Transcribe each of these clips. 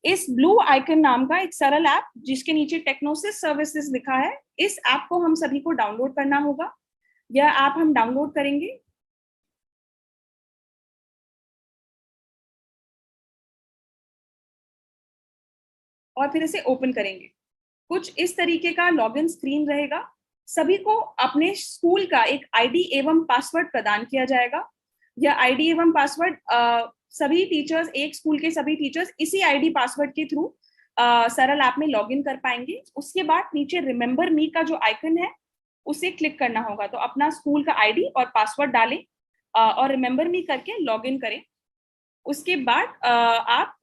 इस blue icon नाम का एक सरल ऐप जिसके नीचे टेक्नोसिस सर्विसेज लिखा है, इस ऐप को हम सभी को डाउनलोड करना होगा। यह ऐप हम डाउनलोड करेंगे। और फिर इसे ओपन करेंगे। कुछ इस तरीके का लॉगिन स्क्रीन रहेगा। सभी को अपने स्कूल का एक आईडी एवं पासवर्ड प्रदान किया जाएगा। यह आईडी एवं पासवर्ड सभी टीचर्स, एक स्कूल के सभी टीचर्स इसी आईडी पासवर्ड के थ्रू सरल ऐप में लॉगिन कर पाएंगे। उसके बाद नीचे रिमेंबर मी का जो आइकन है उसे क्लिक करना होगा। तो अपना स्कूल का आईडी और पासवर्ड डालें और रिमेंबर मी करके लॉगिन करें। उसके बाद आप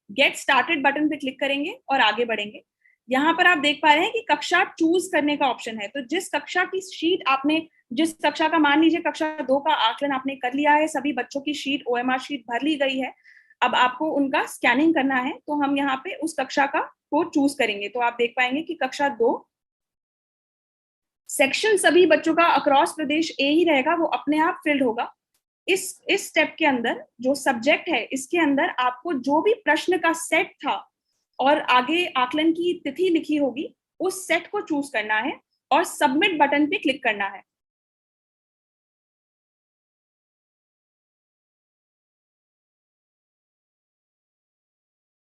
गेट स्टार्टेड बटन पे क्लिक करेंगे और आगे बढ़ेंगे। यहाँ पर आप देख पा रहे हैं कि कक्षा चूज करने का ऑप्शन है। तो जिस कक्षा की शीट आपने, जिस कक्षा का, मान लीजिए कक्षा 2 का आकलन आपने कर लिया है, सभी बच्चों की शीट, ओएमआर शीट भर ली गई है, अब आपको उनका स्कैनिंग करना है। तो हम यहाँ पे उस कक्षा का को चूज करेंगे। तो आप देख पाएंगे कि कक्षा 2 सेक्शन सभी बच्चों का अक्रॉस प्रदेश ए ही रहेगा, वो अपने आप फिल्ड होगा। इस स्टेप के अंदर जो सब्जेक्ट है, इसके अंदर आपको जो भी प्रश्न का सेट था और आगे आकलन की तिथि लिखी होगी, उस सेट को चूज करना है और सबमिट बटन पे क्लिक करना है।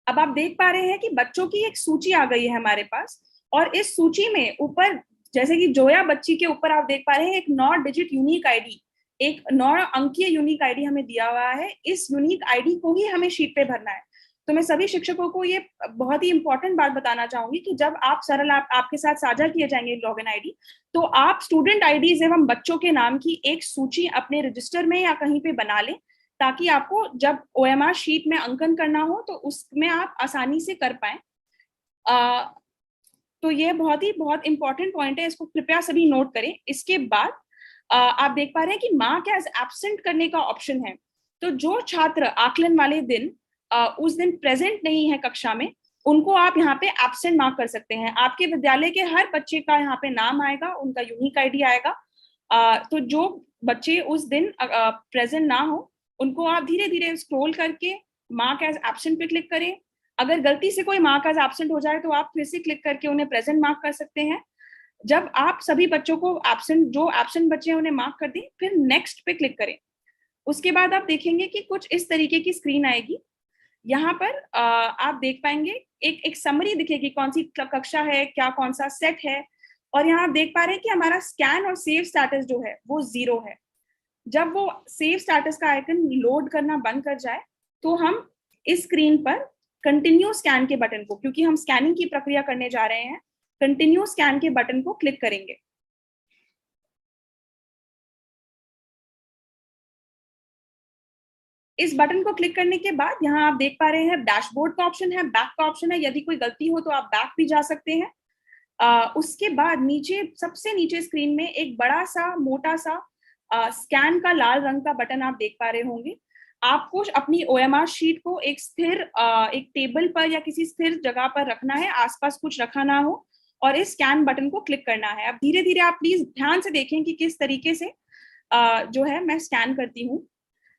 अब आप देख पा रहे हैं कि बच्चों की एक सूची आ गई है हमारे पास। और इस सूची में ऊपर, जैसे कि जोया बच्ची के ऊपर आप देख पा रहे हैं एक 9 डिजिट यूनिक आईडी, एक 9 अंकीय यूनिक आईडी हमें दिया हुआ है। इस यूनिक आईडी को ही हमें शीट पे भरना है। तो मैं सभी शिक्षकों को ये बहुत ही इंपॉर्टेंट बात बताना चाहूंगी कि जब आप सरल आपके साथ साझा किए जाएंगे लॉगिन आईडी, तो आप स्टूडेंट आईडीज एवं बच्चों के नाम की एक सूची अपने रजिस्टर में या कहीं पे बना लें, ताकि आपको जब ओएमआर शीट में अंकन करना हो तो उसमें आप आसानी से कर पाए। तो ये बहुत इंपॉर्टेंट पॉइंट है, इसको कृपया सभी नोट करें। इसके बाद आप देख पा रहे हैं कि मार्क एज एब्सेंट करने का ऑप्शन है। तो जो छात्र आकलन वाले दिन उस दिन प्रेजेंट नहीं है कक्षा में, उनको आप यहाँ पे एब्सेंट मार्क कर सकते हैं। आपके विद्यालय के हर बच्चे का यहाँ पे नाम आएगा, उनका यूनिक आईडी आएगा। तो जो बच्चे उस दिन प्रेजेंट ना हो, उनको आप धीरे धीरे स्क्रॉल करके मार्क एज एब्सेंट पे क्लिक करें। अगर गलती से कोई मार्क एज एब्सेंट हो जाए तो आप फिर से क्लिक करके उन्हें प्रेजेंट मार्क कर सकते हैं। जब आप सभी बच्चों को एब्सेंट, जो एब्सेंट बच्चे हैं उन्हें मार्क कर दें, फिर नेक्स्ट पे क्लिक करें। उसके बाद आप देखेंगे कि कुछ इस तरीके की स्क्रीन आएगी। यहाँ पर आप देख पाएंगे एक समरी दिखेगी, कौन सी कक्षा है, क्या कौन सा सेट है। और यहाँ आप देख पा रहे हैं कि हमारा स्कैन और सेव स्टेटस जो है वो 0 है। जब वो सेव स्टेटस का आइकन लोड करना बंद कर जाए तो हम इस स्क्रीन पर कंटिन्यू स्कैन के बटन को, क्योंकि हम स्कैनिंग की प्रक्रिया करने जा रहे हैं, कंटिन्यू स्कैन के बटन को क्लिक करेंगे। इस बटन को क्लिक करने के बाद यहाँ आप देख पा रहे हैं डैशबोर्ड का ऑप्शन है, बैक का ऑप्शन है। यदि कोई गलती हो तो आप बैक भी जा सकते हैं। उसके बाद नीचे, सबसे नीचे स्क्रीन में एक बड़ा सा मोटा सा स्कैन का लाल रंग का बटन आप देख पा रहे होंगे। आपको अपनी ओएमआर शीट को एक स्थिर एक टेबल पर या किसी स्थिर जगह पर रखना है, आसपास कुछ रखा ना हो, और इस स्कैन बटन को क्लिक करना है। अब धीरे धीरे आप प्लीज ध्यान से देखें कि किस तरीके से जो है मैं स्कैन करती हूँ।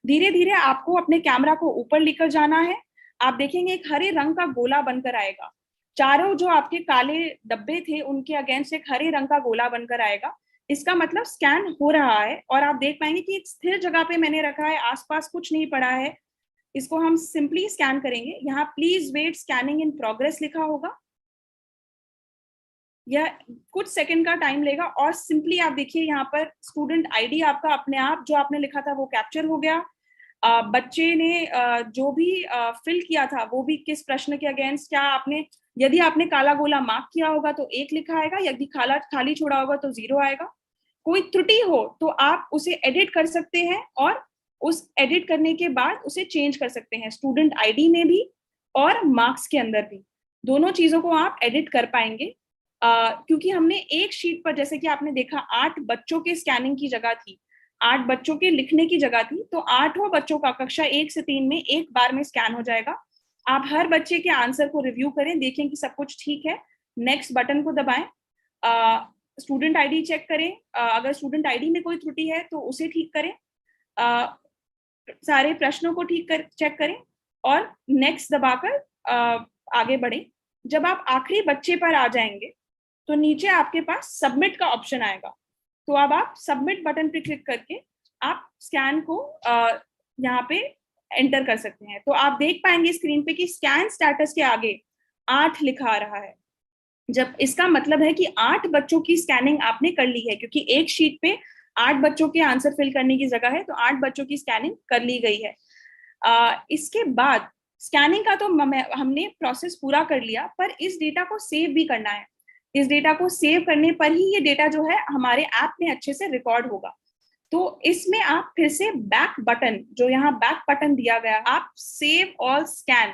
धीरे धीरे आपको अपने कैमरा को ऊपर लेकर जाना है। आप देखेंगे एक हरे रंग का गोला बनकर आएगा। चारों जो आपके काले डब्बे थे उनके अगेंस्ट एक हरे रंग का गोला बनकर आएगा। इसका मतलब स्कैन हो रहा है। और आप देख पाएंगे कि एक स्थिर जगह पे मैंने रखा है, आसपास कुछ नहीं पड़ा है। इसको हम सिंपली स्कैन करेंगे। यहाँ please wait, scanning in progress लिखा होगा। यह कुछ सेकंड का टाइम लेगा। और सिंपली आप देखिए यहाँ पर स्टूडेंट आईडी आपका अपने आप जो आपने लिखा था वो कैप्चर हो गया। बच्चे ने जो भी फिल किया था वो भी किस प्रश्न के अगेंस्ट, क्या आपने, यदि आपने काला गोला मार्क किया होगा तो 1 लिखा आएगा, यदि खाली छोड़ा होगा तो 0 आएगा। कोई त्रुटि हो तो आप उसे एडिट कर सकते हैं और उस एडिट करने के बाद उसे चेंज कर सकते हैं, स्टूडेंट आईडी में भी और मार्क्स के अंदर भी। दोनों चीजों को आप एडिट कर पाएंगे। क्योंकि हमने एक शीट पर, जैसे कि आपने देखा, 8 बच्चों के स्कैनिंग की जगह थी, 8 बच्चों के लिखने की जगह थी। तो 8 बच्चों का कक्षा 1 से 3 में एक बार में स्कैन हो जाएगा। आप हर बच्चे के आंसर को रिव्यू करें, देखें कि सब कुछ ठीक है, नेक्स्ट बटन को दबाएं, स्टूडेंट आईडी चेक करें, अगर स्टूडेंट आईडी में कोई त्रुटि है तो उसे ठीक करें, सारे प्रश्नों को चेक करें। और नेक्स्ट दबाकर आगे बढ़े। जब आप आखिरी बच्चे पर आ जाएंगे तो नीचे आपके पास सबमिट का ऑप्शन आएगा। तो अब आप सबमिट बटन पे क्लिक करके आप स्कैन को यहाँ पे एंटर कर सकते हैं। तो आप देख पाएंगे स्क्रीन पे कि स्कैन स्टेटस के आगे 8 लिखा आ रहा है। जब इसका मतलब है कि 8 बच्चों की स्कैनिंग आपने कर ली है, क्योंकि एक शीट पे 8 बच्चों के आंसर फिल करने की जगह है, तो 8 बच्चों की स्कैनिंग कर ली गई है। इसके बाद स्कैनिंग का तो हमने प्रोसेस पूरा कर लिया, पर इस डेटा को सेव भी करना है। इस डेटा को सेव करने पर ही ये डेटा जो है हमारे ऐप में अच्छे से रिकॉर्ड होगा। तो इसमें आप फिर से बैक बटन, जो यहाँ बैक बटन दिया गया, आप सेव ऑल स्कैन,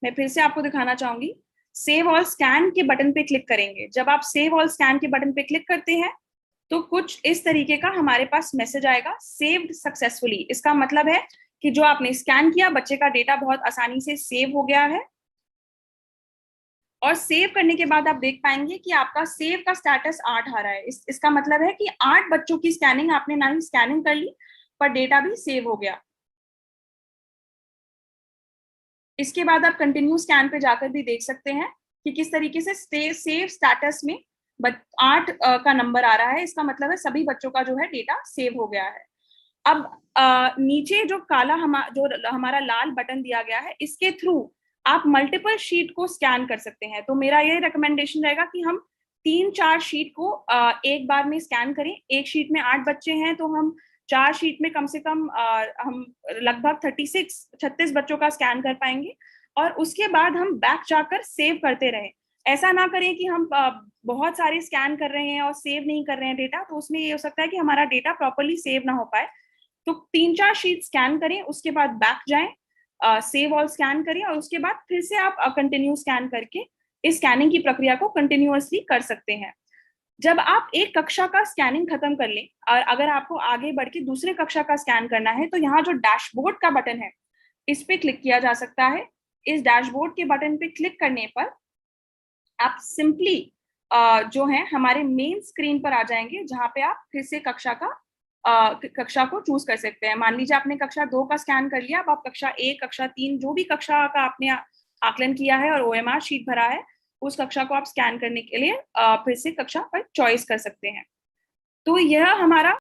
मैं फिर से आपको दिखाना चाहूंगी। सेव ऑल स्कैन के बटन पे क्लिक करेंगे। जब आप सेव ऑल स्कैन के बटन पे क्लिक करते हैं तो कुछ इस तरीके का हमारे पास मैसेज आएगा, सेव्ड सक्सेसफुली। इसका मतलब है कि जो आपने स्कैन किया, बच्चे का डेटा बहुत आसानी से सेव हो गया है। और सेव करने के बाद आप देख पाएंगे कि आपका सेव का स्टेटस 8 आ रहा है। इसका मतलब है कि 8 बच्चों की स्कैनिंग आपने ना ही स्कैनिंग कर ली, पर डेटा भी सेव हो गया। इसके बाद आप कंटिन्यू स्कैन पे जाकर भी देख सकते हैं कि किस तरीके से सेव स्टेटस में 8 का नंबर आ रहा है। इसका मतलब है सभी बच्चों का जो है डेटा सेव हो गया है। अब नीचे जो जो हमारा लाल बटन दिया गया है, इसके थ्रू आप मल्टीपल शीट को स्कैन कर सकते हैं। तो मेरा ये रिकमेंडेशन रहेगा कि हम 3-4 शीट को एक बार में स्कैन करें। एक शीट में 8 बच्चे हैं तो हम 4 शीट में कम से कम हम लगभग 36 बच्चों का स्कैन कर पाएंगे। और उसके बाद हम बैक जाकर सेव करते रहें। ऐसा ना करें कि हम बहुत सारे स्कैन कर रहे हैं और सेव नहीं कर रहे हैं डेटा, तो उसमें ये हो सकता है कि हमारा डेटा प्रॉपरली सेव ना हो पाए। तो 3-4 शीट स्कैन करें, उसके बाद बैक जाएं, सेव ऑल स्कैन करें, और उसके बाद फिर से आप कंटिन्यू स्कैन करके इस स्कैनिंग की प्रक्रिया को कंटिन्यूअसली कर सकते हैं। जब आप एक कक्षा का स्कैनिंग खत्म कर लें और अगर आपको आगे बढ़ के दूसरे कक्षा का स्कैन करना है, तो यहाँ जो डैशबोर्ड का बटन है, इस पे क्लिक किया जा सकता है। इस डैशबोर्ड के बटन पे क्लिक करने पर आप सिंपली जो है हमारे मेन स्क्रीन पर आ जाएंगे, जहां पे आप फिर से कक्षा को चूज कर सकते हैं। मान लीजिए आपने कक्षा 2 का स्कैन कर लिया, अब आप कक्षा 1, कक्षा 3, जो भी कक्षा का आपने आकलन किया है और ओएमआर शीट भरा है, उस कक्षा को आप स्कैन करने के लिए फिर से कक्षा पर चॉइस कर सकते हैं। तो यह हमारा